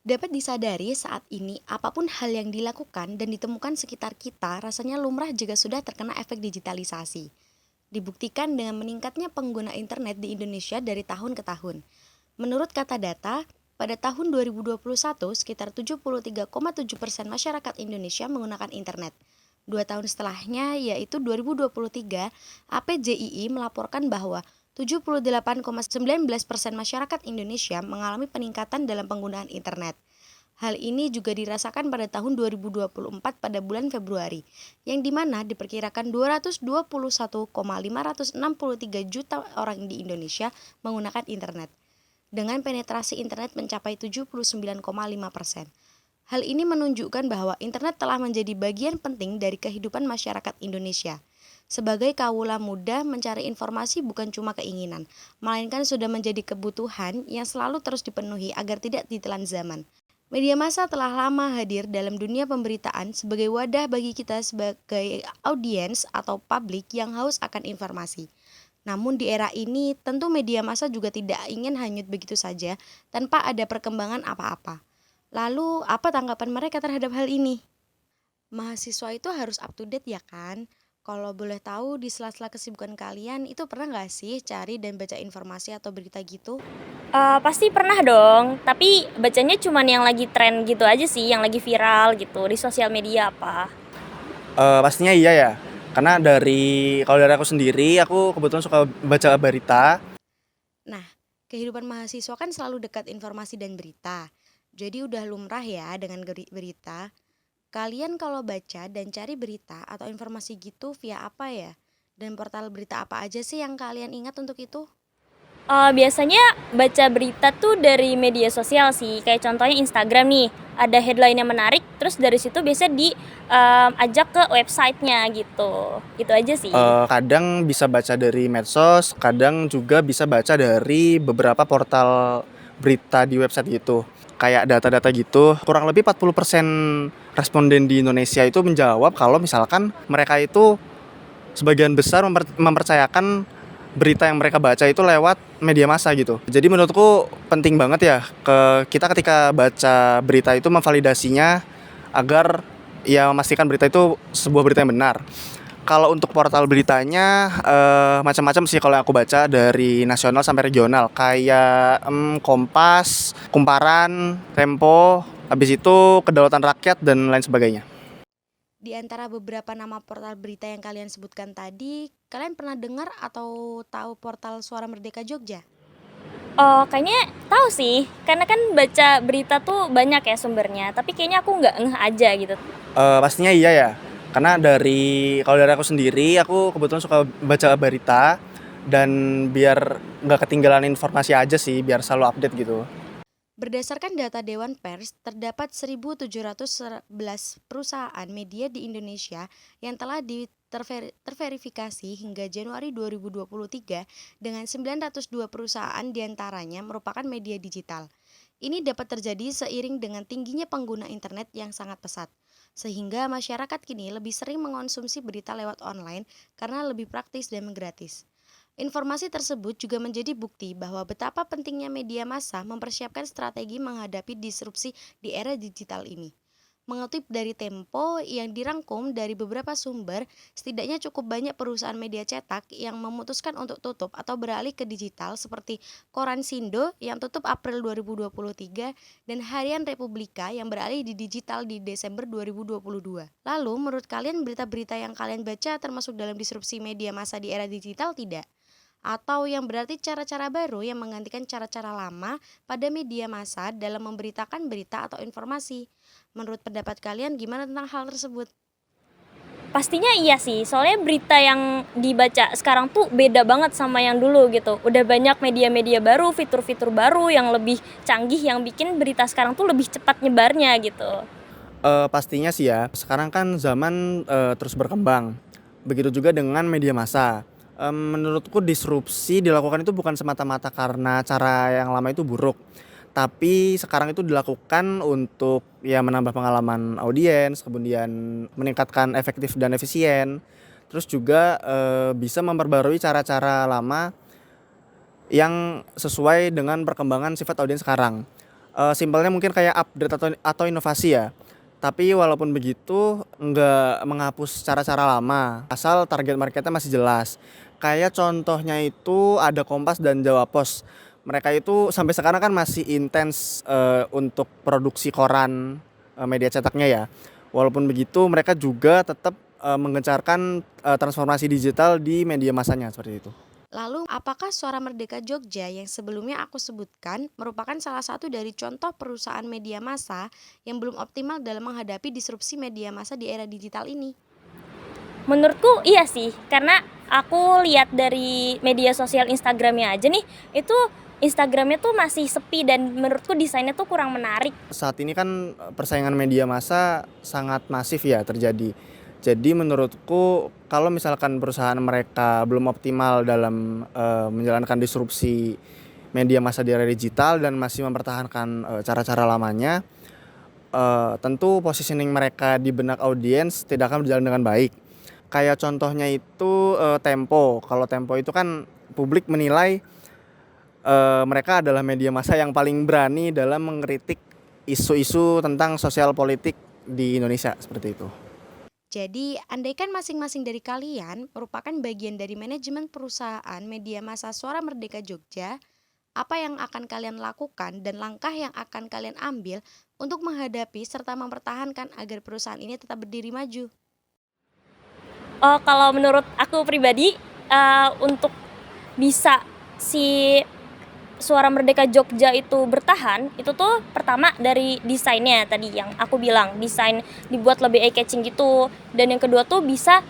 Dapat disadari saat ini, apapun hal yang dilakukan dan ditemukan sekitar kita rasanya lumrah jika sudah terkena efek digitalisasi. Dibuktikan dengan meningkatnya pengguna internet di Indonesia dari tahun ke tahun. Menurut kata data, pada tahun 2021 sekitar 73,7% masyarakat Indonesia menggunakan internet. 2 tahun setelahnya, yaitu 2023, APJII melaporkan bahwa 78,19% masyarakat Indonesia mengalami peningkatan dalam penggunaan internet. Hal ini juga dirasakan pada tahun 2024 pada bulan Februari, yang dimana diperkirakan 221,563 juta orang di Indonesia menggunakan internet, dengan penetrasi internet mencapai 79,5%. Hal ini menunjukkan bahwa internet telah menjadi bagian penting dari kehidupan masyarakat Indonesia. Sebagai kawula muda, mencari informasi bukan cuma keinginan, melainkan sudah menjadi kebutuhan yang selalu terus dipenuhi agar tidak ditelan zaman. Media massa telah lama hadir dalam dunia pemberitaan sebagai wadah bagi kita sebagai audiens atau publik yang haus akan informasi. Namun di era ini, tentu media massa juga tidak ingin hanyut begitu saja tanpa ada perkembangan apa-apa. Lalu, apa tanggapan mereka terhadap hal ini? Mahasiswa itu harus up to date ya kan? Kalau boleh tahu di sela-sela kesibukan kalian itu pernah nggak sih cari dan baca informasi atau berita gitu? Pasti pernah dong, tapi bacanya cuman yang lagi tren gitu aja sih, yang lagi viral gitu di sosial media apa. Pastinya iya ya, karena kalau dari aku sendiri, aku kebetulan suka baca berita. Nah, kehidupan mahasiswa kan selalu dekat informasi dan berita. Jadi udah lumrah ya dengan berita. Kalian kalau baca dan cari berita atau informasi gitu via apa ya? Dan portal berita apa aja sih yang kalian ingat untuk itu? Biasanya baca berita tuh dari media sosial sih, kayak contohnya Instagram nih, ada headline yang menarik, terus dari situ biasa ajak ke websitenya gitu, gitu aja sih. Kadang bisa baca dari medsos, kadang juga bisa baca dari beberapa portal berita di website gitu. Kayak data-data gitu, kurang lebih 40% responden di Indonesia itu menjawab kalau misalkan mereka itu sebagian besar mempercayakan berita yang mereka baca itu lewat media massa gitu. Jadi menurutku penting banget ya kita ketika baca berita itu memvalidasinya agar ya memastikan berita itu sebuah berita yang benar. Kalau untuk portal beritanya macam-macam sih kalau yang aku baca dari nasional sampai regional kayak Kompas, Kumparan, Tempo, habis itu Kedaulatan Rakyat dan lain sebagainya. Di antara beberapa nama portal berita yang kalian sebutkan tadi, kalian pernah dengar atau tahu portal Suara Merdeka Jogja? Oh, kayaknya tahu sih, karena kan baca berita tuh banyak ya sumbernya, tapi kayaknya aku nggak ngeh aja gitu. Pastinya iya ya, karena kalau dari aku sendiri, aku kebetulan suka baca berita dan biar nggak ketinggalan informasi aja sih, biar selalu update gitu. Berdasarkan data Dewan Pers, terdapat 1.711 perusahaan media di Indonesia yang telah terverifikasi hingga Januari 2023 dengan 902 perusahaan diantaranya merupakan media digital. Ini dapat terjadi seiring dengan tingginya pengguna internet yang sangat pesat, sehingga masyarakat kini lebih sering mengonsumsi berita lewat online karena lebih praktis dan gratis. Informasi tersebut juga menjadi bukti bahwa betapa pentingnya media massa mempersiapkan strategi menghadapi disrupsi di era digital ini. Mengutip dari Tempo yang dirangkum dari beberapa sumber, setidaknya cukup banyak perusahaan media cetak yang memutuskan untuk tutup atau beralih ke digital seperti Koran Sindo yang tutup April 2023 dan Harian Republika yang beralih di digital di Desember 2022. Lalu, menurut kalian berita-berita yang kalian baca termasuk dalam disrupsi media massa di era digital tidak? Atau yang berarti cara-cara baru yang menggantikan cara-cara lama pada media massa dalam memberitakan berita atau informasi. Menurut pendapat kalian gimana tentang hal tersebut? Pastinya iya sih, soalnya berita yang dibaca sekarang tuh beda banget sama yang dulu gitu. Udah banyak media-media baru, fitur-fitur baru yang lebih canggih yang bikin berita sekarang tuh lebih cepat nyebarnya gitu. Pastinya sih ya, sekarang kan zaman, terus berkembang. Begitu juga dengan media massa. Menurutku disrupsi dilakukan itu bukan semata-mata karena cara yang lama itu buruk, tapi sekarang itu dilakukan untuk ya menambah pengalaman audiens, kemudian meningkatkan efektif dan efisien, terus juga, bisa memperbarui cara-cara lama yang sesuai dengan perkembangan sifat audiens sekarang. Simpelnya mungkin kayak update atau inovasi ya. Tapi walaupun begitu nggak menghapus cara-cara lama, asal target marketnya masih jelas. Kayak contohnya itu ada Kompas dan Jawa Pos. Mereka itu sampai sekarang kan masih intens untuk produksi koran, media cetaknya ya. Walaupun begitu mereka juga tetap menggencarkan transformasi digital di media massanya seperti itu. Lalu, apakah Suara Merdeka Jogja yang sebelumnya aku sebutkan merupakan salah satu dari contoh perusahaan media massa yang belum optimal dalam menghadapi disrupsi media massa di era digital ini? Menurutku iya sih, karena aku lihat dari media sosial Instagramnya aja nih, itu Instagramnya tuh masih sepi dan menurutku desainnya tuh kurang menarik. Saat ini kan persaingan media massa sangat masif ya terjadi. Jadi menurutku kalau misalkan perusahaan mereka belum optimal dalam menjalankan disrupsi media massa di era digital dan masih mempertahankan cara-cara lamanya, tentu positioning mereka di benak audiens tidak akan berjalan dengan baik. Kayak contohnya itu Tempo. Kalau Tempo itu kan publik menilai mereka adalah media massa yang paling berani dalam mengkritik isu-isu tentang sosial politik di Indonesia seperti itu. Jadi, andaikan masing-masing dari kalian merupakan bagian dari manajemen perusahaan media massa Suara Merdeka Jogja, apa yang akan kalian lakukan dan langkah yang akan kalian ambil untuk menghadapi serta mempertahankan agar perusahaan ini tetap berdiri maju? Oh, kalau menurut aku pribadi, untuk bisa si Suara Merdeka Jogja itu bertahan, itu tuh pertama dari desainnya tadi yang aku bilang, desain dibuat lebih eye-catching gitu. Dan yang kedua tuh bisa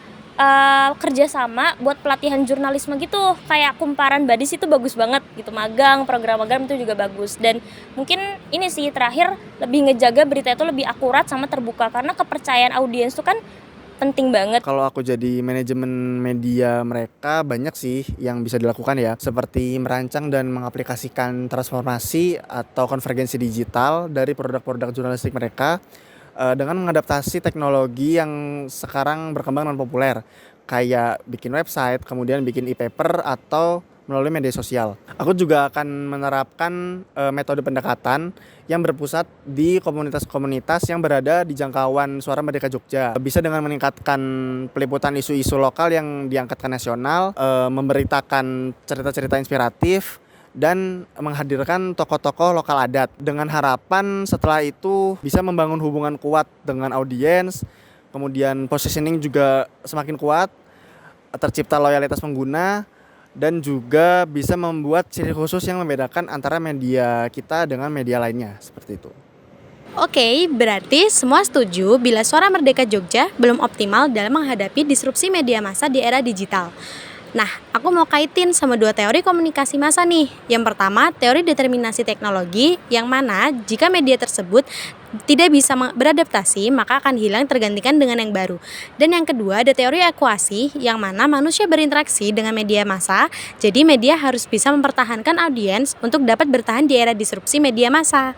kerjasama buat pelatihan jurnalisme gitu. Kayak Kumparan Badis itu bagus banget gitu, magang, program magang itu juga bagus. Dan mungkin ini sih terakhir, lebih ngejaga berita itu lebih akurat sama terbuka, karena kepercayaan audiens itu kan penting banget. Kalau aku jadi manajemen media mereka banyak sih yang bisa dilakukan ya, seperti merancang dan mengaplikasikan transformasi atau konvergensi digital dari produk-produk jurnalistik mereka dengan mengadaptasi teknologi yang sekarang berkembang dan populer, kayak bikin website, kemudian bikin e-paper atau melalui media sosial. Aku juga akan menerapkan metode pendekatan yang berpusat di komunitas-komunitas yang berada di jangkauan Suara Merdeka Jogja. Bisa dengan meningkatkan peliputan isu-isu lokal yang diangkat ke nasional, memberitakan cerita-cerita inspiratif, dan menghadirkan tokoh-tokoh lokal adat. Dengan harapan setelah itu bisa membangun hubungan kuat dengan audiens, kemudian positioning juga semakin kuat, tercipta loyalitas pengguna, dan juga bisa membuat ciri khusus yang membedakan antara media kita dengan media lainnya, seperti itu. Oke, berarti semua setuju bila Suara Merdeka Jogja belum optimal dalam menghadapi disrupsi media massa di era digital. Nah, aku mau kaitin sama dua teori komunikasi massa nih. Yang pertama, teori determinasi teknologi, yang mana jika media tersebut tidak bisa beradaptasi, maka akan hilang tergantikan dengan yang baru. Dan yang kedua, ada teori ekuasi, yang mana manusia berinteraksi dengan media massa, jadi media harus bisa mempertahankan audiens untuk dapat bertahan di era disrupsi media massa.